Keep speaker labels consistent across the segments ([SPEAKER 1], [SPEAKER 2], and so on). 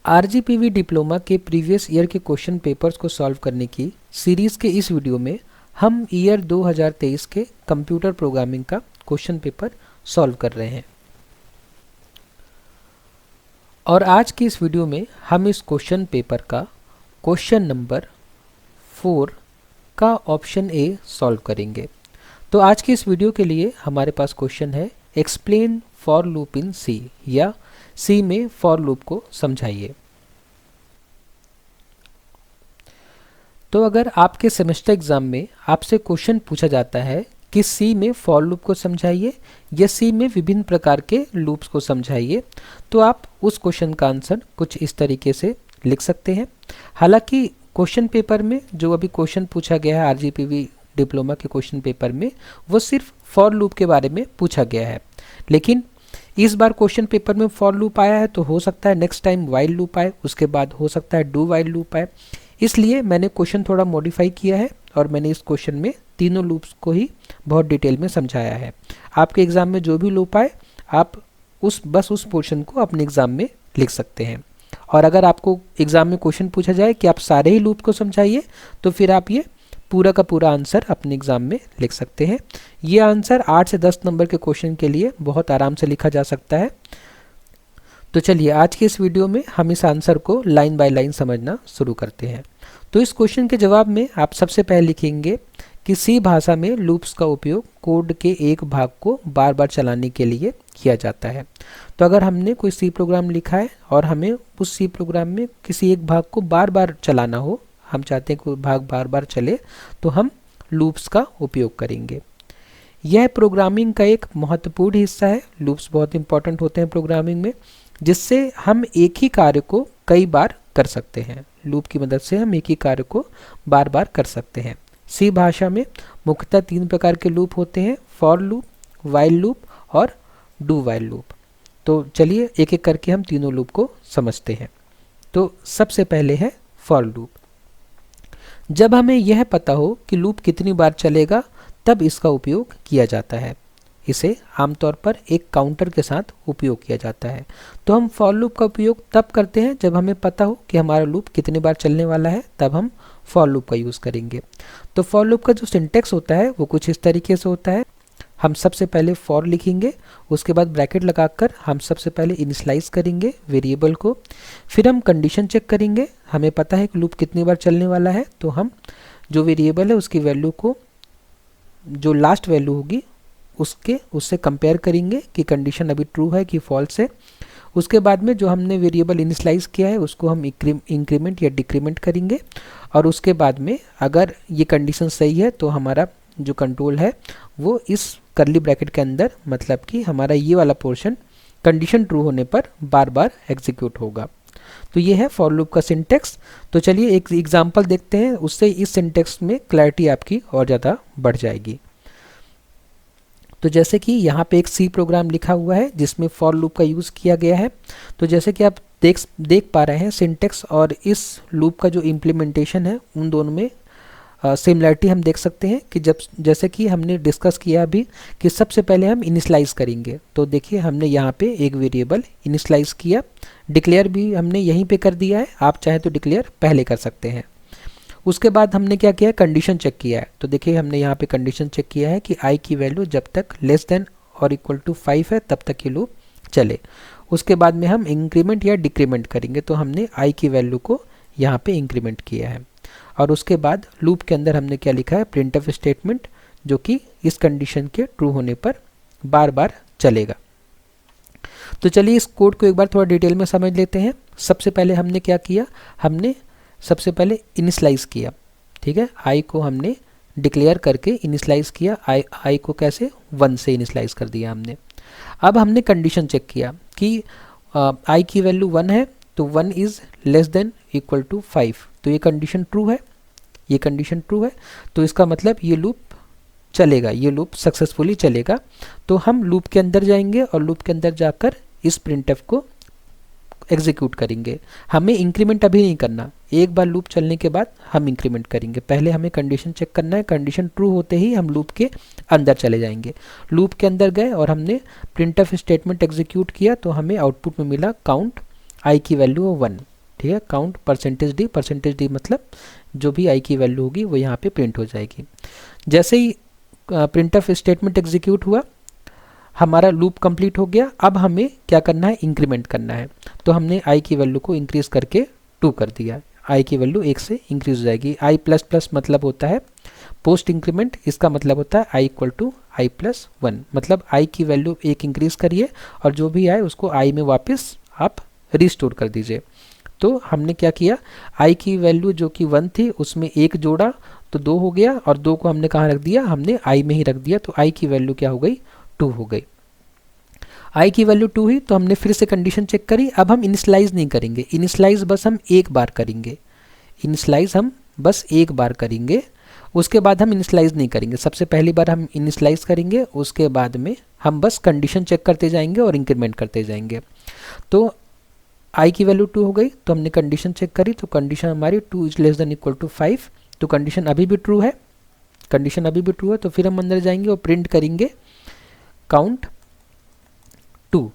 [SPEAKER 1] RGPV diploma के previous year के question papers को सॉल्व करने की सीरीज़ के इस वीडियो में हम ईयर 2023 के कंप्यूटर प्रोग्रामिंग का क्वेश्चन पेपर सॉल्व कर रहे हैं। और आज की इस वीडियो में हम इस क्वेश्चन पेपर का क्वेश्चन नंबर 4 का ऑप्शन ए सॉल्व करेंगे। तो आज की इस वीडियो के लिए हमारे पास क्वेश्चन है एक्सप्लेन फॉर लूप इन सी, या सी में फॉर लूप को समझाइए। तो अगर आपके सेमेस्टर एग्जाम में आपसे क्वेश्चन पूछा जाता है कि सी में फॉर लूप को समझाइए या सी में विभिन्न प्रकार के लूप्स को समझाइए, तो आप उस क्वेश्चन का आंसर कुछ इस तरीके से लिख सकते हैं। हालांकि क्वेश्चन पेपर में जो अभी क्वेश्चन पूछा गया है आरजीपीवी डिप्लोमा के क्वेश्चन पेपर में, वो सिर्फ फॉर लूप के बारे में पूछा गया है, लेकिन इस बार क्वेश्चन पेपर में फॉर लूप आया है तो हो सकता है नेक्स्ट टाइम वाइल लूप आए, उसके बाद हो सकता है डू वाइल लूप आए। इसलिए मैंने क्वेश्चन थोड़ा मॉडिफाई किया है और मैंने इस क्वेश्चन में तीनों लूप्स को ही बहुत डिटेल में समझाया है। आपके एग्जाम में जो भी लूप आए आप बस उस पोर्शन को अपने एग्जाम में लिख सकते हैं। और अगर आपको एग्जाम में क्वेश्चन पूछा जाए कि आप सारे ही लूप को समझाइए, तो फिर आप ये पूरा का पूरा आंसर अपने एग्जाम में लिख सकते हैं। ये आंसर 8 से 10 नंबर के क्वेश्चन के लिए बहुत आराम से लिखा जा सकता है। तो चलिए आज के इस वीडियो में हम इस आंसर को लाइन बाय लाइन समझना शुरू करते हैं। तो इस क्वेश्चन के जवाब में आप सबसे पहले लिखेंगे कि सी भाषा में लूप्स का उपयोग कोड के एक भाग को बार बार चलाने के लिए किया जाता है। तो अगर हमने कोई सी प्रोग्राम लिखा है और हमें उस सी प्रोग्राम में किसी एक भाग को बार बार चलाना हो, हम चाहते हैं कोई भाग बार बार चले, तो हम लूप्स का उपयोग करेंगे। यह प्रोग्रामिंग का एक महत्वपूर्ण हिस्सा है। लूप्स बहुत इंपॉर्टेंट होते हैं प्रोग्रामिंग में, जिससे हम एक ही कार्य को कई बार कर सकते हैं। लूप की मदद से हम एक ही कार्य को बार बार कर सकते हैं। सी भाषा में मुख्यतः 3 प्रकार के लूप होते हैं, फॉर लूप, वाइल लूप और डू वाइल लूप। तो चलिए एक एक करके हम तीनों लूप को समझते हैं। तो सबसे पहले है फॉर लूप। जब हमें यह पता हो कि लूप कितनी बार चलेगा, तब इसका उपयोग किया जाता है। इसे आमतौर पर एक काउंटर के साथ उपयोग किया जाता है। तो हम फॉर लूप का उपयोग तब करते हैं जब हमें पता हो कि हमारा लूप कितनी बार चलने वाला है, तब हम फॉर लूप का यूज़ करेंगे। तो फॉर लूप का जो सिंटेक्स होता है वो कुछ इस तरीके से होता है। हम सबसे पहले फॉर लिखेंगे, उसके बाद ब्रैकेट लगाकर हम सबसे पहले इनिशियलाइज करेंगे वेरिएबल को, फिर हम कंडीशन चेक करेंगे। हमें पता है कि लूप कितनी बार चलने वाला है, तो हम जो वेरिएबल है उसकी वैल्यू को, जो लास्ट वैल्यू होगी उससे कंपेयर करेंगे कि कंडीशन अभी ट्रू है कि फॉल्स है। उसके बाद में जो हमने वेरिएबल इनिशियलाइज किया है उसको हम इंक्रीमेंट या डिक्रीमेंट करेंगे, और उसके बाद में अगर ये कंडीशन सही है तो हमारा जो कंट्रोल है वो इस करली ब्रैकेट के अंदर, मतलब कि हमारा ये वाला पोर्शन कंडीशन ट्रू होने पर बार बार एग्जीक्यूट होगा। तो ये है फॉर लूप का सिंटेक्स। तो चलिए एक एग्जांपल देखते हैं, उससे इस सिंटेक्स में क्लैरिटी आपकी और ज़्यादा बढ़ जाएगी। तो जैसे कि यहाँ पे एक सी प्रोग्राम लिखा हुआ है जिसमें फॉर लूप का यूज़ किया गया है। तो जैसे कि आप देख पा रहे हैं, सिंटेक्स और इस लूप का जो इम्प्लीमेंटेशन है उन दोनों में सिमिलरिटी हम देख सकते हैं कि जैसे कि हमने डिस्कस किया अभी कि सबसे पहले हम इनिशियलाइज करेंगे। तो देखिए हमने यहाँ पे एक वेरिएबल इनिशियलाइज किया, डिक्लेयर भी हमने यहीं पे कर दिया है, आप चाहे तो डिक्लेयर पहले कर सकते हैं। उसके बाद हमने क्या किया है, कंडीशन चेक किया है। तो देखिए हमने यहाँ पे कंडीशन चेक किया है कि आई की वैल्यू जब तक लेस देन और इक्वल टू 5 है तब तक ये लूप चले। उसके बाद में हम इंक्रीमेंट या डिक्रीमेंट करेंगे, तो हमने आई की वैल्यू को यहाँ पे इंक्रीमेंट किया है। और उसके बाद लूप के अंदर हमने क्या लिखा है, प्रिंटफ स्टेटमेंट, जो कि इस कंडीशन के ट्रू होने पर बार बार चलेगा। तो चलिए इस कोड को एक बार थोड़ा डिटेल में समझ लेते हैं। सबसे पहले हमने क्या किया, हमने सबसे पहले इनिशियलाइज किया, ठीक है। आई को हमने डिक्लेयर करके इनिशियलाइज किया, आई को कैसे 1 से इनिशियलाइज कर दिया हमने। अब हमने कंडीशन चेक किया कि आई की वैल्यू 1 है, तो 1 is less than equal to 5, तो ये कंडीशन ट्रू है, ये कंडीशन ट्रू है। तो इसका मतलब ये लूप चलेगा, ये लूप सक्सेसफुली चलेगा। तो हम लूप के अंदर जाएंगे और लूप के अंदर जाकर इस प्रिंटफ को एग्जीक्यूट करेंगे। हमें इंक्रीमेंट अभी नहीं करना, एक बार लूप चलने के बाद हम इंक्रीमेंट करेंगे। पहले हमें कंडीशन चेक करना है, कंडीशन ट्रू होते ही हम लूप के अंदर चले जाएंगे। लूप के अंदर गए और हमने प्रिंटफ स्टेटमेंट एग्जीक्यूट किया, तो हमें आउटपुट में मिला काउंट आई की वैल्यू 1। ठीक है, काउंट परसेंटेज डी मतलब जो भी आई की वैल्यू होगी वो यहाँ पे प्रिंट हो जाएगी। जैसे ही प्रिंटफ स्टेटमेंट एग्जीक्यूट हुआ, हमारा लूप कंप्लीट हो गया। अब हमें क्या करना है, इंक्रीमेंट करना है। तो हमने आई की वैल्यू को इंक्रीज करके 2 कर दिया, आई की वैल्यू 1 से इंक्रीज हो जाएगी। आई प्लस प्लस मतलब होता है पोस्ट इंक्रीमेंट, इसका मतलब होता है I equal to I plus 1, मतलब आई की वैल्यू 1 इंक्रीज करिए और जो भी आए उसको आई में वापस आप रिस्टोर कर दीजिए। तो हमने क्या किया, आई की वैल्यू जो कि 1 थी उसमें 1 जोड़ा तो 2 हो गया, और 2 को हमने कहाँ रख दिया, हमने आई में ही रख दिया। तो आई की वैल्यू क्या हो गई, 2 हो गई। आई की वैल्यू 2 हुई तो हमने फिर से कंडीशन चेक करी। अब हम इनिशलाइज नहीं करेंगे, इनिशलाइज बस हम एक बार करेंगे, इनिशलाइज हम बस एक बार करेंगे, उसके बाद हम इनिशलाइज नहीं करेंगे। सबसे पहली बार हम इनिशलाइज करेंगे, उसके बाद में हम बस कंडीशन चेक करते जाएंगे और इंक्रीमेंट करते जाएंगे। तो आई की वैल्यू 2 हो गई तो हमने कंडीशन चेक करी, तो कंडीशन हमारी 2 is less than equal to 5, तो कंडीशन अभी भी ट्रू है, कंडीशन अभी भी ट्रू है। तो फिर हम अंदर जाएंगे और प्रिंट करेंगे काउंट 2।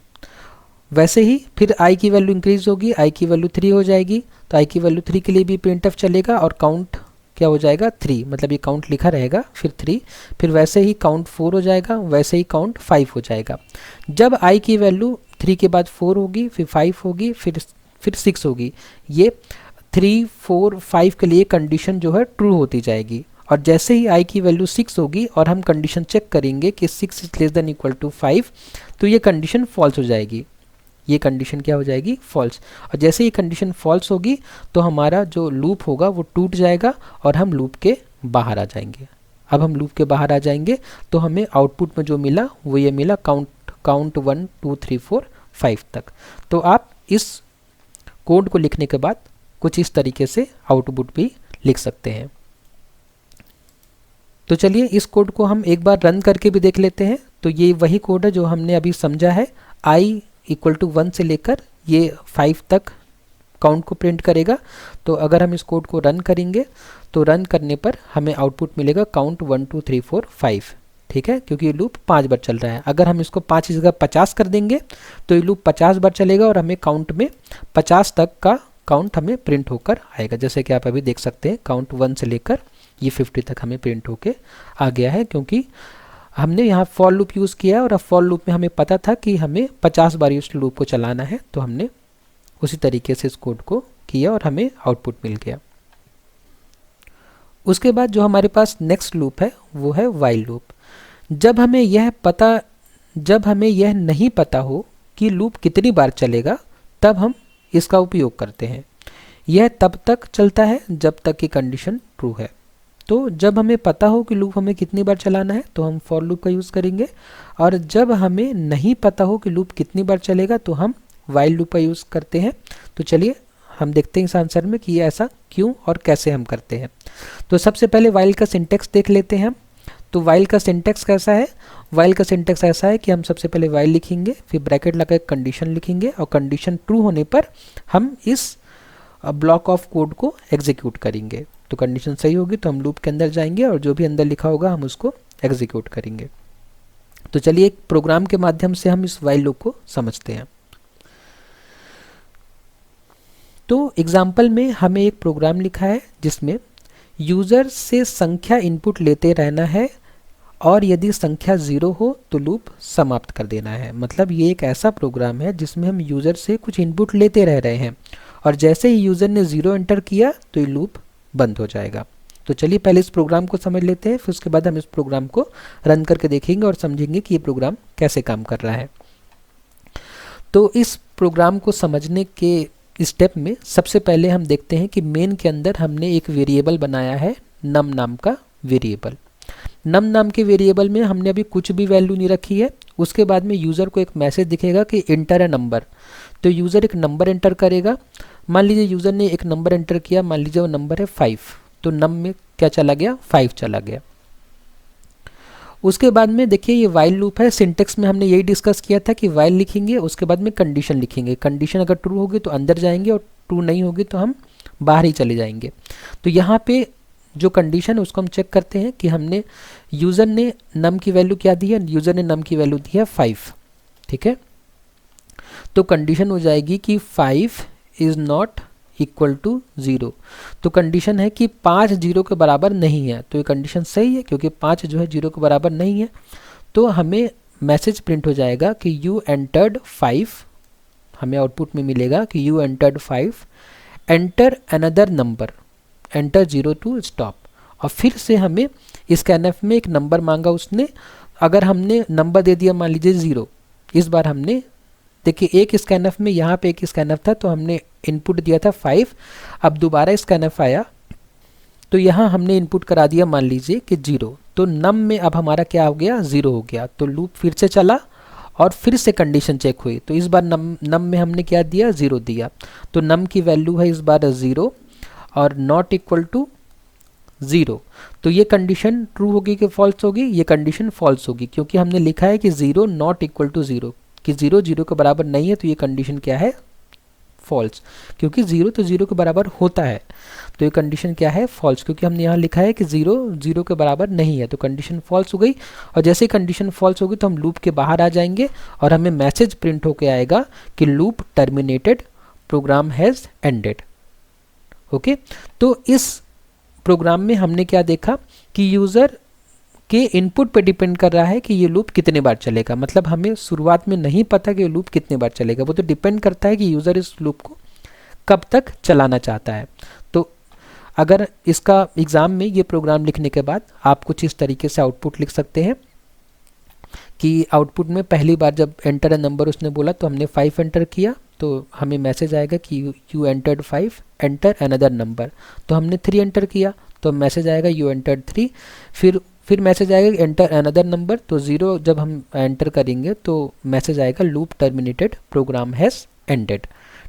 [SPEAKER 1] वैसे ही फिर आई की वैल्यू इंक्रीज होगी, आई की वैल्यू 3 हो जाएगी, तो आई की वैल्यू 3 के लिए भी प्रिंटफ चलेगा और काउंट क्या हो जाएगा 3, मतलब ये काउंट लिखा रहेगा फिर 3, फिर वैसे ही काउंट 4 हो जाएगा, वैसे ही काउंट 5 हो जाएगा। जब आई की वैल्यू 3 के बाद 4 होगी, फिर 5 होगी, फिर 6 होगी, ये 3, 4, 5 के लिए कंडीशन जो है ट्रू होती जाएगी। और जैसे ही आई की वैल्यू 6 होगी और हम कंडीशन चेक करेंगे कि 6 is less than equal to 5, तो ये कंडीशन फॉल्स हो जाएगी, ये कंडीशन क्या हो जाएगी, फॉल्स। और जैसे ही कंडीशन फॉल्स होगी तो हमारा जो लूप होगा वो टूट जाएगा और हम लूप के बाहर आ जाएंगे। अब हम लूप के बाहर आ जाएंगे तो हमें आउटपुट में जो मिला वो ये मिला, काउंट 1 2 3 4 5 तक। तो आप इस कोड को लिखने के बाद कुछ इस तरीके से आउटपुट भी लिख सकते हैं। तो चलिए इस कोड को हम एक बार रन करके भी देख लेते हैं। तो ये वही कोड है जो हमने अभी समझा है, आई इक्वल टू 1 से लेकर ये 5 तक काउंट को प्रिंट करेगा। तो अगर हम इस कोड को रन करेंगे तो रन करने पर हमें आउटपुट मिलेगा काउंट 1 2 3 4 5, ठीक है, क्योंकि ये लूप 5 बार चल रहा है। अगर हम इसको 5 की जगह 50 कर देंगे तो ये लूप 50 बार चलेगा और हमें काउंट में 50 तक का काउंट हमें प्रिंट होकर आएगा। जैसे कि आप अभी देख सकते हैं काउंट 1 से लेकर ये 50 तक हमें प्रिंट होके आ गया है, क्योंकि हमने यहाँ फॉर लूप यूज़ किया है और अब फॉर लूप में हमें पता था कि हमें 50 बार इस लूप को चलाना है, तो हमने उसी तरीके से इस कोड को किया और हमें आउटपुट मिल गया। उसके बाद जो हमारे पास नेक्स्ट लूप है वो है व्हाइल लूप। जब हमें यह नहीं पता हो कि लूप कितनी बार चलेगा तब हम इसका उपयोग करते हैं। यह तब तक चलता है जब तक कि कंडीशन ट्रू है। तो जब हमें पता हो कि लूप हमें कितनी बार चलाना है तो हम फॉर लूप का यूज़ करेंगे, और जब हमें नहीं पता हो कि लूप कितनी बार चलेगा तो हम व्हाइल लूप का यूज़ करते हैं। तो चलिए हम देखते हैं इस आंसर में कि ये ऐसा क्यों और कैसे हम करते हैं। तो सबसे पहले व्हाइल का सिंटेक्स देख लेते हैं हम। तो व्हाइल का सिंटेक्स कैसा है, व्हाइल का सिंटेक्स ऐसा है कि हम सबसे पहले व्हाइल लिखेंगे, फिर ब्रैकेट लगा के कंडीशन लिखेंगे और कंडीशन ट्रू होने पर हम इस ब्लॉक ऑफ कोड को एग्जीक्यूट करेंगे। तो कंडीशन सही होगी तो हम लूप के अंदर जाएंगे और जो भी अंदर लिखा होगा हम उसको एग्जीक्यूट करेंगे। तो चलिए एक प्रोग्राम के माध्यम से हम इस व्हाइल लूप को समझते हैं। तो एग्जाम्पल में हमें एक प्रोग्राम लिखा है जिसमें यूज़र से संख्या इनपुट लेते रहना है और यदि संख्या 0 हो तो लूप समाप्त कर देना है। मतलब ये एक ऐसा प्रोग्राम है जिसमें हम यूज़र से कुछ इनपुट लेते रह रहे हैं और जैसे ही यूज़र ने 0 एंटर किया तो ये लूप बंद हो जाएगा। तो चलिए पहले इस प्रोग्राम को समझ लेते हैं, फिर उसके बाद हम इस प्रोग्राम को रन करके देखेंगे और समझेंगे कि ये प्रोग्राम कैसे काम कर रहा है। तो इस प्रोग्राम को समझने के स्टेप में सबसे पहले हम देखते हैं कि मेन के अंदर हमने एक वेरिएबल बनाया है नम नाम का वेरिएबल। नम नाम के वेरिएबल में हमने अभी कुछ भी वैल्यू नहीं रखी है। उसके बाद में यूज़र को एक मैसेज दिखेगा कि इंटर अ नंबर। तो यूज़र एक नंबर एंटर करेगा। मान लीजिए यूज़र ने एक नंबर एंटर किया, मान लीजिए वो नंबर है 5, तो नम में क्या चला गया, 5 चला गया। उसके बाद में देखिए ये व्हाइल लूप है। सिंटेक्स में हमने यही डिस्कस किया था कि व्हाइल लिखेंगे, उसके बाद में कंडीशन लिखेंगे। कंडीशन अगर ट्रू होगी तो अंदर जाएंगे और ट्रू नहीं होगी तो हम बाहर ही चले जाएंगे। तो यहाँ पे जो कंडीशन है उसको हम चेक करते हैं कि हमने यूज़र ने नम की वैल्यू क्या दी है, यूज़र ने नम की वैल्यू दी है 5, ठीक है। तो कंडीशन हो जाएगी कि 5 इज़ नॉट इक्वल टू 0। तो कंडीशन है कि 5 0 के बराबर नहीं है, तो ये कंडीशन सही है क्योंकि 5 जो है 0 के बराबर नहीं है। तो हमें मैसेज प्रिंट हो जाएगा कि यू एंटर्ड 5, हमें आउटपुट में मिलेगा कि you entered 5, enter another number, enter 0 to stop. और फिर से हमें स्कैनएफ में एक नंबर मांगा उसने, अगर हमने नंबर दे दिया मान लीजिए 0, इस बार हमने देखिए एक स्कैनएफ में यहाँ पे एक स्कैनएफ था तो हमने इनपुट दिया था 5, अब दोबारा स्कैनएफ आया तो यहाँ हमने इनपुट करा दिया मान लीजिए कि 0, तो नम में अब हमारा क्या हो गया 0 हो गया। तो लूप फिर से चला और फिर से कंडीशन चेक हुई, तो इस बार नम में हमने क्या दिया 0 दिया, तो नम की वैल्यू है इस बार 0 और नॉट इक्वल टू 0। तो ये कंडीशन ट्रू होगी कि फॉल्स होगी, ये कंडीशन फॉल्स होगी क्योंकि हमने लिखा है कि 0 नॉट इक्वल टू 0, कि 0 0 के बराबर नहीं है, तो ये कंडीशन क्या है फॉल्स, क्योंकि 0 तो 0 के बराबर होता है। तो ये कंडीशन क्या है फॉल्स, क्योंकि हमने यहाँ लिखा है कि 0 0 के बराबर नहीं है, तो कंडीशन फॉल्स हो गई। और जैसे ही कंडीशन फॉल्स होगी तो हम लूप के बाहर आ जाएंगे और हमें मैसेज प्रिंट होके आएगा कि loop terminated, program has ended. Okay, तो इस प्रोग्राम में हमने क्या देखा कि यूज़र के इनपुट पे डिपेंड कर रहा है कि ये लूप कितने बार चलेगा। मतलब हमें शुरुआत में नहीं पता कि ये लूप कितने बार चलेगा, वो तो डिपेंड करता है कि यूज़र इस लूप को कब तक चलाना चाहता है। तो अगर इसका एग्ज़ाम में ये प्रोग्राम लिखने के बाद आप कुछ इस तरीके से आउटपुट लिख सकते हैं कि आउटपुट में पहली बार जब एंटर अ नंबर उसने बोला तो हमने 5 एंटर किया, तो हमें मैसेज आएगा कि you entered 5, enter another number. तो हमने 3 एंटर किया तो मैसेज आएगा यू एंटर्ड 3, फिर मैसेज आएगा एंटर अनदर नंबर, तो 0 जब हम एंटर करेंगे तो मैसेज आएगा loop terminated, program has ended.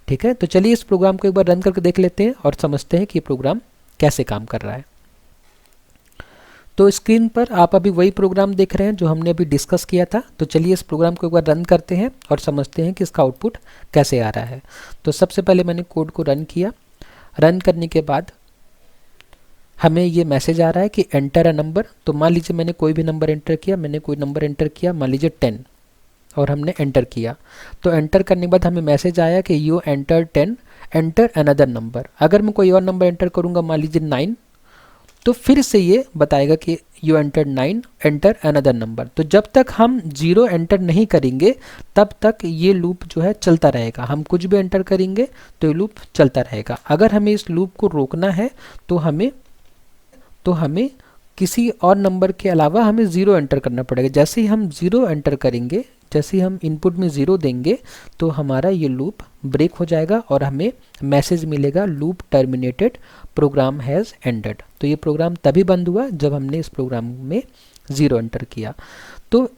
[SPEAKER 1] ठीक है, तो चलिए इस प्रोग्राम को एक बार रन करके देख लेते हैं और समझते हैं कि ये प्रोग्राम कैसे काम कर रहा है। तो स्क्रीन पर आप अभी वही प्रोग्राम देख रहे हैं जो हमने अभी डिस्कस किया था। तो चलिए इस प्रोग्राम को एक बार रन करते हैं और समझते हैं कि इसका आउटपुट कैसे आ रहा है। तो सबसे पहले मैंने कोड को रन किया, रन करने के बाद हमें ये मैसेज आ रहा है कि एंटर अ नंबर। तो मान लीजिए मैंने कोई भी नंबर एंटर किया, मैंने कोई नंबर एंटर किया मान लीजिए 10 और हमने एंटर किया। तो एंटर करने के बाद हमें मैसेज आया कि you enter 10, enter another number. अगर मैं कोई और नंबर एंटर करूँगा मान लीजिए 9, तो फिर से ये बताएगा कि you enter 9, enter another number. तो जब तक हम 0 एंटर नहीं करेंगे तब तक ये लूप जो है चलता रहेगा। हम कुछ भी एंटर करेंगे तो ये लूप चलता रहेगा। अगर हमें इस लूप को रोकना है तो हमें किसी और नंबर के अलावा हमें 0 एंटर करना पड़ेगा। जैसे ही हम 0 एंटर करेंगे, जैसे ही हम इनपुट में 0 देंगे तो हमारा ये लूप ब्रेक हो जाएगा और हमें मैसेज मिलेगा loop terminated, program has ended. तो ये प्रोग्राम तभी बंद हुआ जब हमने इस प्रोग्राम में 0 एंटर किया। तो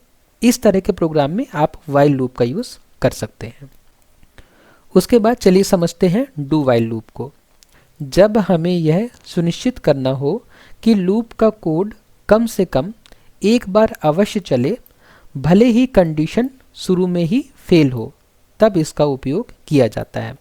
[SPEAKER 1] इस तरह के प्रोग्राम में आप वाइल लूप का यूज़ कर सकते हैं। उसके बाद चलिए समझते हैं डू वाइल लूप को। जब हमें यह सुनिश्चित करना हो कि लूप का कोड कम से कम एक बार अवश्य चले, भले ही कंडीशन शुरू में ही फेल हो, तब इसका उपयोग किया जाता है।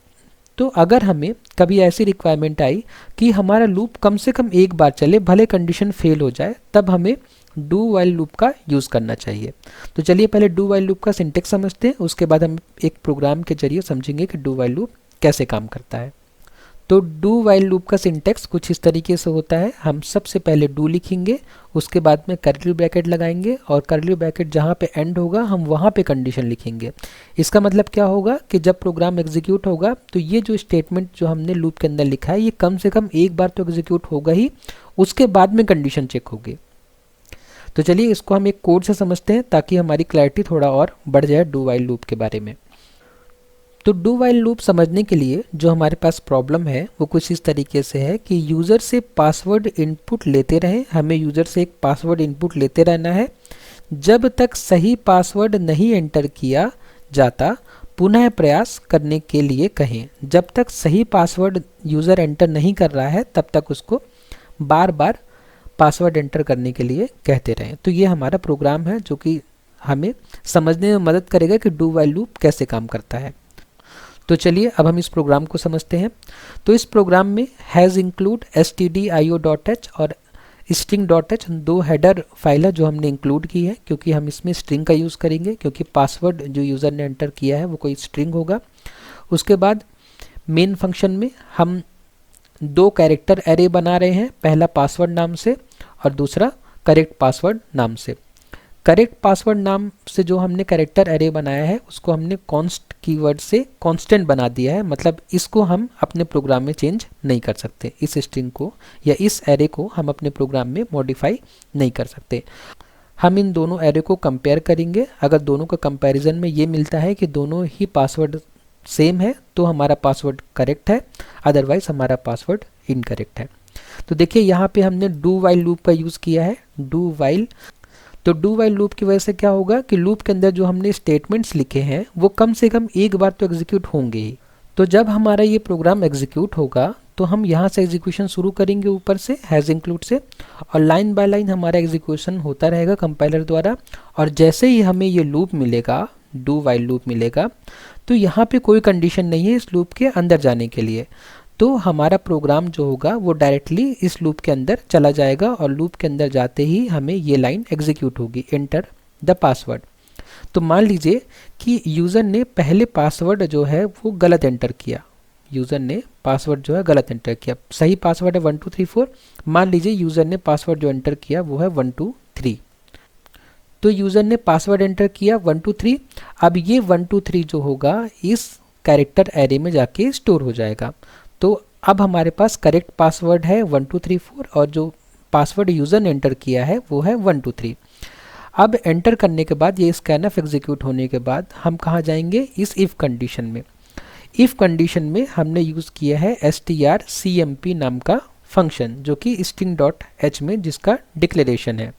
[SPEAKER 1] तो अगर हमें कभी ऐसी रिक्वायरमेंट आई कि हमारा लूप कम से कम एक बार चले भले कंडीशन फेल हो जाए, तब हमें डू वाइल लूप का यूज़ करना चाहिए। तो चलिए पहले डू वाइल लूप का सिंटेक्स समझते हैं, उसके बाद हम एक प्रोग्राम के जरिए समझेंगे कि डू वाइल लूप कैसे काम करता है। तो डू वाइल लूप का सिंटेक्स कुछ इस तरीके से होता है। हम सबसे पहले डू लिखेंगे, उसके बाद में कर्ली ब्रैकेट लगाएंगे और कर्ली ब्रैकेट जहाँ पे एंड होगा हम वहाँ पे कंडीशन लिखेंगे। इसका मतलब क्या होगा कि जब प्रोग्राम एग्जीक्यूट होगा तो ये जो स्टेटमेंट जो हमने लूप के अंदर लिखा है ये कम से कम एक बार तो एग्जीक्यूट होगा ही, उसके बाद में कंडीशन चेक होगी। तो चलिए इसको हम एक कोड से समझते हैं ताकि हमारी क्लैरिटी थोड़ा और बढ़ जाए डू वाइल लूप के बारे में। तो डू वाइल लूप समझने के लिए जो हमारे पास प्रॉब्लम है वो कुछ इस तरीके से है कि यूज़र से पासवर्ड इनपुट लेते रहें। हमें यूज़र से एक पासवर्ड इनपुट लेते रहना है। जब तक सही पासवर्ड नहीं एंटर किया जाता पुनः प्रयास करने के लिए कहें। जब तक सही पासवर्ड यूज़र एंटर नहीं कर रहा है तब तक उसको बार बार पासवर्ड एंटर करने के लिए कहते रहें। तो ये हमारा प्रोग्राम है जो कि हमें समझने में मदद करेगा कि डू वाइल लूप कैसे काम करता है। तो चलिए अब हम इस प्रोग्राम को समझते हैं। तो इस प्रोग्राम में हैज़ इंक्लूड stdio.h और string.h दो हेडर फाइल है जो हमने इंक्लूड की है, क्योंकि हम इसमें स्ट्रिंग का यूज़ करेंगे, क्योंकि पासवर्ड जो यूज़र ने एंटर किया है वो कोई स्ट्रिंग होगा। उसके बाद मेन फंक्शन में हम दो कैरेक्टर एरे बना रहे हैं, पहला पासवर्ड नाम से और दूसरा करेक्ट पासवर्ड नाम से। करेक्ट पासवर्ड नाम से जो हमने कैरेक्टर एरे बनाया है उसको हमने कॉन्स्ट कीवर्ड से कांस्टेंट बना दिया है, मतलब इसको हम अपने प्रोग्राम में चेंज नहीं कर सकते, इस स्ट्रिंग को या इस एरे को हम अपने प्रोग्राम में मॉडिफाई नहीं कर सकते। हम इन दोनों एरे को कंपेयर करेंगे, अगर दोनों का कंपैरिजन में ये मिलता है कि दोनों ही पासवर्ड सेम है तो हमारा पासवर्ड करेक्ट है, अदरवाइज हमारा पासवर्ड इनकरेक्ट है। तो देखिए यहाँ पे हमने डू वाइल लूप का यूज़ किया है, डू वाइल। तो डू वाइल लूप की वजह से क्या होगा कि लूप के अंदर जो हमने स्टेटमेंट्स लिखे हैं वो कम से कम एक बार तो एग्जीक्यूट होंगे ही। तो जब हमारा ये प्रोग्राम एग्जीक्यूट होगा तो हम यहाँ से एग्जीक्यूशन शुरू करेंगे ऊपर से हैज़ इंक्लूड से, और लाइन बाय लाइन हमारा एग्जीक्यूशन होता रहेगा कंपाइलर द्वारा। और जैसे ही हमें ये लूप मिलेगा, डू वाइल लूप मिलेगा, तो यहाँ पे कोई कंडीशन नहीं है इस लूप के अंदर जाने के लिए, तो हमारा प्रोग्राम जो होगा वो डायरेक्टली इस लूप के अंदर चला जाएगा और लूप के अंदर जाते ही हमें ये लाइन एग्जीक्यूट होगी, एंटर द पासवर्ड। तो मान लीजिए कि यूज़र ने पहले पासवर्ड जो है वो गलत एंटर किया, यूज़र ने पासवर्ड जो है गलत एंटर किया, सही पासवर्ड है 1234, मान लीजिए यूज़र ने पासवर्ड जो एंटर किया वो है 123। तो यूज़र ने पासवर्ड एंटर किया 123, अब ये 123 जो होगा इस कैरेक्टर एरे में जाके स्टोर हो जाएगा। तो अब हमारे पास करेक्ट पासवर्ड है 1234 और जो पासवर्ड यूज़र ने एंटर किया है वो है 123। अब एंटर करने के बाद ये स्कैनफ एग्जीक्यूट होने के बाद हम कहाँ जाएंगे, इस इफ़ कंडीशन में। इफ़ कंडीशन में हमने यूज़ किया है strcmp नाम का फंक्शन जो कि string.h में जिसका डिक्लेरेशन है।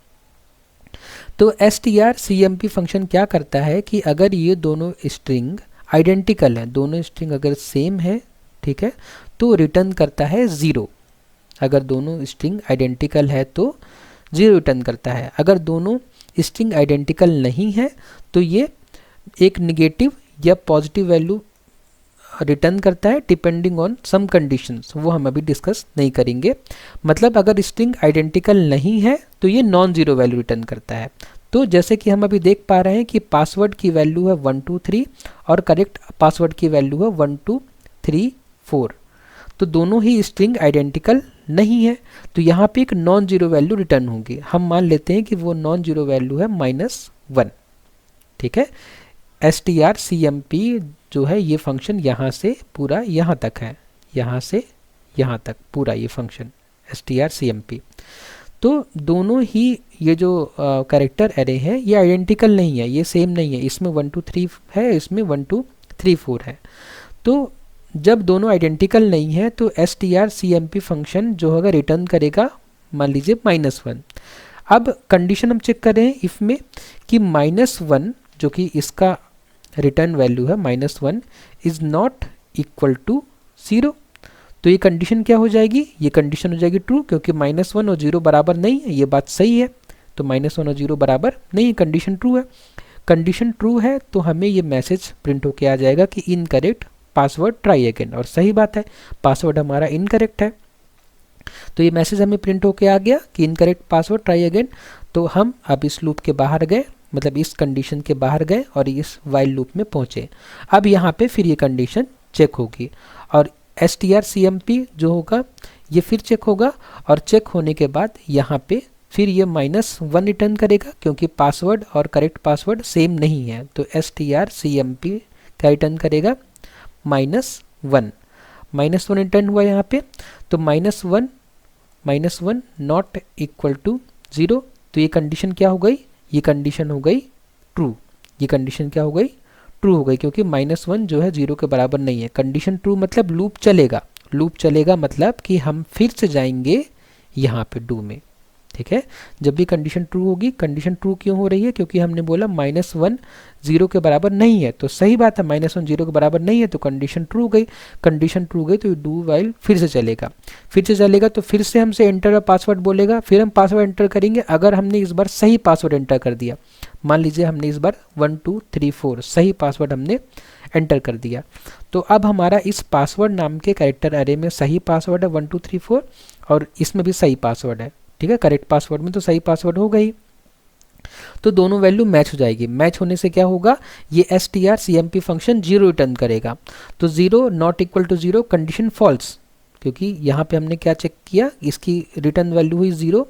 [SPEAKER 1] तो strcmp फंक्शन क्या करता है कि अगर ये दोनों स्ट्रिंग आइडेंटिकल हैं, दोनों स्ट्रिंग अगर सेम है, ठीक है, तो रिटर्न करता है 0। अगर दोनों स्ट्रिंग आइडेंटिकल है तो 0 रिटर्न करता है। अगर दोनों स्ट्रिंग आइडेंटिकल नहीं है तो ये एक नेगेटिव या पॉजिटिव वैल्यू रिटर्न करता है डिपेंडिंग ऑन सम कंडीशंस, वो हम अभी डिस्कस नहीं करेंगे। मतलब अगर स्ट्रिंग आइडेंटिकल नहीं है तो ये नॉन ज़ीरो वैल्यू रिटर्न करता है। तो जैसे कि हम अभी देख पा रहे हैं कि पासवर्ड की वैल्यू है 123 और करेक्ट पासवर्ड की वैल्यू है 1234, तो दोनों ही स्ट्रिंग आइडेंटिकल नहीं है, तो यहाँ पे एक नॉन ज़ीरो वैल्यू रिटर्न होगी। हम मान लेते हैं कि वो नॉन ज़ीरो वैल्यू है -1, ठीक है। strcmp जो है ये फंक्शन यहाँ से पूरा यहाँ तक है, यहाँ से यहाँ तक पूरा ये फंक्शन strcmp। तो दोनों ही ये जो कैरेक्टर एरे है ये आइडेंटिकल नहीं है, ये सेम नहीं है, इसमें 123 है, इसमें 1234 है। तो जब दोनों आइडेंटिकल नहीं है तो strcmp फंक्शन जो होगा रिटर्न करेगा मान लीजिए -1। अब कंडीशन हम चेक कर रहे हैं इफ़ में कि -1 जो कि इसका रिटर्न वैल्यू है -1 इज़ नॉट इक्वल टू 0, तो ये कंडीशन क्या हो जाएगी, ये कंडीशन हो जाएगी ट्रू, क्योंकि -1 और 0 बराबर नहीं है, ये बात सही है। तो -1 और 0 बराबर नहीं है, कंडीशन ट्रू है। कंडीशन ट्रू है तो हमें ये मैसेज प्रिंट होके आ जाएगा कि इनकरेक्ट पासवर्ड ट्राई अगेन, और सही बात है पासवर्ड हमारा इनकरेक्ट है। तो ये मैसेज हमें प्रिंट होके आ गया कि इनकरेक्ट पासवर्ड ट्राई अगेन। तो हम अब इस लूप के बाहर गए, मतलब इस कंडीशन के बाहर गए और इस वाइल लूप में पहुँचे। अब यहाँ पे फिर ये कंडीशन चेक होगी और strcmp जो होगा ये फिर चेक होगा, और चेक होने के बाद यहाँ पे फिर ये -1 रिटर्न करेगा क्योंकि पासवर्ड और करेक्ट पासवर्ड सेम नहीं है। तो strcmp क्या रिटर्न करेगा, -1 रिटर्न हुआ यहाँ पे। तो -1 नॉट इक्वल टू 0, तो ये कंडीशन क्या हो गई, ये कंडीशन हो गई ट्रू। ये कंडीशन क्या हो गई, ट्रू हो गई, क्योंकि -1 जो है 0 के बराबर नहीं है। कंडीशन ट्रू मतलब लूप चलेगा, लूप चलेगा मतलब कि हम फिर से जाएंगे यहाँ पे डू में, ठीक है। जब भी कंडीशन ट्रू होगी, कंडीशन ट्रू क्यों हो रही है, क्योंकि हमने बोला -1 0 के बराबर नहीं है, तो सही बात है -1 0 के बराबर नहीं है, तो कंडीशन ट्रू गई। कंडीशन ट्रू गई तो डू वाइल फिर से चलेगा, फिर से चलेगा तो फिर से हमसे एंटर पासवर्ड बोलेगा, फिर हम पासवर्ड एंटर करेंगे। अगर हमने इस बार सही पासवर्ड एंटर कर दिया, मान लीजिए हमने इस बार 1234 सही पासवर्ड हमने एंटर कर दिया, तो अब हमारा इस पासवर्ड नाम के कैरेक्टर एरे में सही पासवर्ड है 1234 और इसमें भी सही पासवर्ड है, ठीक है। करेक्ट पासवर्ड में तो सही पासवर्ड हो गई। तो दोनों वैल्यू मैच हो जाएगी। मैच होने से क्या होगा, ये strcmp फंक्शन 0 रिटर्न करेगा। तो 0 not equal to 0 condition false, क्योंकि यहाँ पे हमने क्या चेक किया, इसकी रिटर्न वैल्यू हुई 0,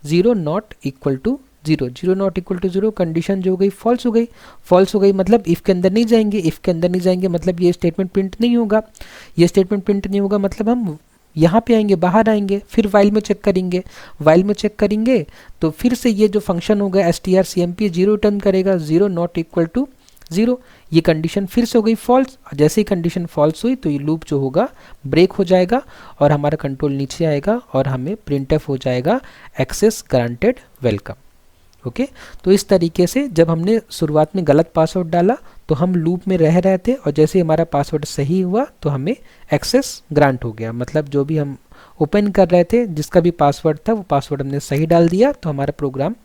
[SPEAKER 1] 0 not equal to 0, 0 not equal to 0 condition जो हो गई फॉल्स हो गई। फॉल्स हो गई मतलब इफ़ के अंदर नहीं जाएंगे, इफ़ के अंदर नहीं जाएंगे मतलब ये स्टेटमेंट प्रिंट नहीं होगा। ये स्टेटमेंट प्रिंट नहीं होगा मतलब हम यहाँ पे आएंगे, बाहर आएंगे, फिर वाइल में चेक करेंगे। वाइल में चेक करेंगे तो फिर से ये जो फंक्शन होगा strcmp 0 रिटर्न करेगा, 0 नॉट इक्वल टू 0। ये कंडीशन फिर से हो गई फॉल्स। जैसे ही कंडीशन फॉल्स हुई तो ये लूप जो होगा ब्रेक हो जाएगा और हमारा कंट्रोल नीचे आएगा और हमें प्रिंटफ हो जाएगा एक्सेस ग्रांटेड वेलकम। ओके, तो इस तरीके से जब हमने शुरुआत में गलत पासवर्ड डाला तो हम लूप में रह रहे थे और जैसे हमारा पासवर्ड सही हुआ तो हमें एक्सेस ग्रांट हो गया। मतलब जो भी हम ओपन कर रहे थे, जिसका भी पासवर्ड था, वो पासवर्ड हमने सही डाल दिया तो हमारा प्रोग्राम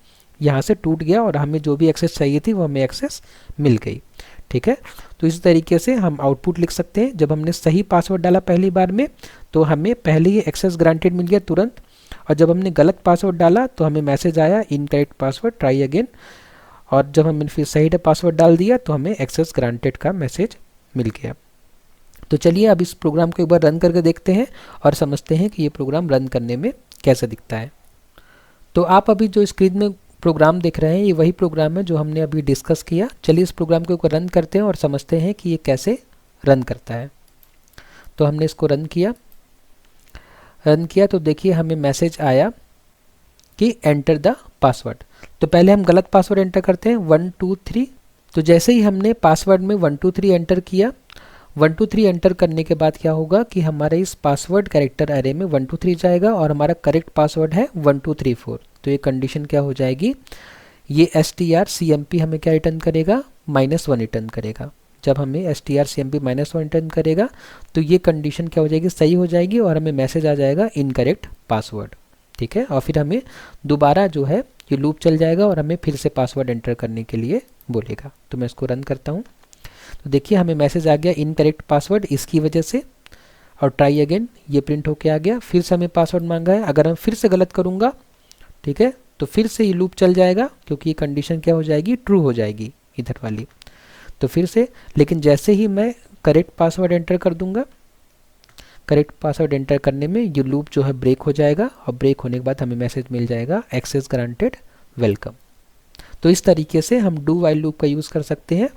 [SPEAKER 1] यहाँ से टूट गया और हमें जो भी एक्सेस चाहिए थी वो हमें एक्सेस मिल गई। ठीक है, तो इस तरीके से हम आउटपुट लिख सकते हैं। जब हमने सही पासवर्ड डाला पहली बार में तो हमें पहले ही एक्सेस ग्रांटेड मिल गया तुरंत, और जब हमने गलत पासवर्ड डाला तो हमें मैसेज आया इनकरेक्ट पासवर्ड, ट्राई अगेन। और जब हमने फिर सही पासवर्ड डाल दिया तो हमें एक्सेस ग्रांटेड का मैसेज मिल गया। तो चलिए अब इस प्रोग्राम को एक बार रन करके देखते हैं और समझते हैं कि ये प्रोग्राम रन करने में कैसा दिखता है। तो आप अभी जो स्क्रीन में प्रोग्राम देख रहे हैं ये वही प्रोग्राम है जो हमने अभी डिस्कस किया। चलिए इस प्रोग्राम को एक बार रन करते हैं और समझते हैं कि ये कैसे रन करता है। तो हमने इसको रन किया तो देखिए हमें मैसेज आया कि एंटर द पासवर्ड। तो पहले हम गलत पासवर्ड एंटर करते हैं 1 2 3। तो जैसे ही हमने पासवर्ड में 1 2 3 एंटर किया, 1 2 3 एंटर करने के बाद क्या होगा कि हमारे इस पासवर्ड कैरेक्टर अरे में 1 2 3 जाएगा और हमारा करेक्ट पासवर्ड है 1 2 3 4। तो ये कंडीशन क्या हो जाएगी, ये strcmp हमें क्या रिटर्न करेगा, -1 रिटर्न करेगा। जब हमें strcmp -1 रिटर्न करेगा तो ये कंडीशन क्या हो जाएगी, सही हो जाएगी और हमें मैसेज आ जाएगा इनकरेक्ट पासवर्ड। ठीक है, और फिर हमें दोबारा जो है ये लूप चल जाएगा और हमें फिर से पासवर्ड एंटर करने के लिए बोलेगा। तो मैं इसको रन करता हूँ तो देखिए हमें मैसेज आ गया इनकरेक्ट पासवर्ड इसकी वजह से, और ट्राई अगेन ये प्रिंट होके आ गया। फिर से हमें पासवर्ड मांगा है, अगर मैं फिर से गलत करूँगा, ठीक है, तो फिर से ये लूप चल जाएगा क्योंकि ये कंडीशन क्या हो जाएगी, ट्रू हो जाएगी इधर वाली। तो फिर से, लेकिन जैसे ही मैं करेक्ट पासवर्ड एंटर कर दूंगा, करेक्ट पासवर्ड एंटर करने में ये लूप जो है ब्रेक हो जाएगा और ब्रेक होने के बाद हमें मैसेज मिल जाएगा एक्सेस ग्रांटेड वेलकम। तो इस तरीके से हम डू वाइल लूप का यूज़ कर सकते हैं।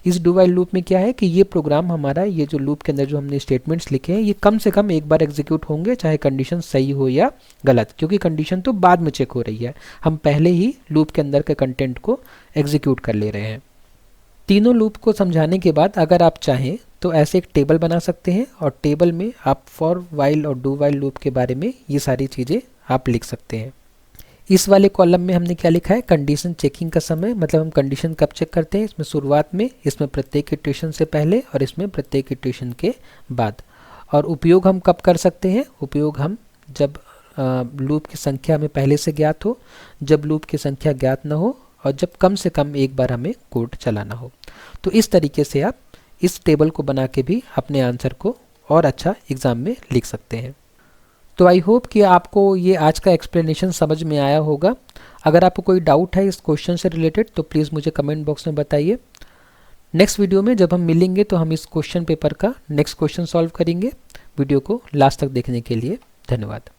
[SPEAKER 1] इस डू वाइल लूप में क्या है कि ये प्रोग्राम हमारा, ये जो लूप के अंदर जो हमने स्टेटमेंट्स लिखे हैं ये कम से कम एक बार एग्जीक्यूट होंगे, चाहे कंडीशन सही हो या गलत, क्योंकि कंडीशन तो बाद में चेक हो रही है, हम पहले ही लूप के अंदर के कंटेंट को एग्जीक्यूट कर ले रहे हैं। तीनों लूप को समझाने के बाद अगर आप चाहें तो ऐसे एक टेबल बना सकते हैं और टेबल में आप फॉर वाइल और डू वाइल लूप के बारे में ये सारी चीज़ें आप लिख सकते हैं। इस वाले कॉलम में हमने क्या लिखा है, कंडीशन चेकिंग का समय, मतलब हम कंडीशन कब चेक करते हैं, इसमें शुरुआत में, इसमें प्रत्येक इटरेशन से पहले और इसमें प्रत्येक इटरेशन के बाद। और उपयोग हम कब कर सकते हैं, उपयोग हम जब लूप की संख्या हमें पहले से ज्ञात हो, जब लूप की संख्या ज्ञात ना हो और जब कम से कम एक बार हमें कोड चलाना हो। तो इस तरीके से आप इस टेबल को बना के भी अपने आंसर को और अच्छा एग्ज़ाम में लिख सकते हैं। तो आई होप कि आपको ये आज का एक्सप्लेनेशन समझ में आया होगा। अगर आपको कोई डाउट है इस क्वेश्चन से रिलेटेड तो प्लीज़ मुझे कमेंट बॉक्स में बताइए। नेक्स्ट वीडियो में जब हम मिलेंगे तो हम इस क्वेश्चन पेपर का नेक्स्ट क्वेश्चन सॉल्व करेंगे। वीडियो को लास्ट तक देखने के लिए धन्यवाद।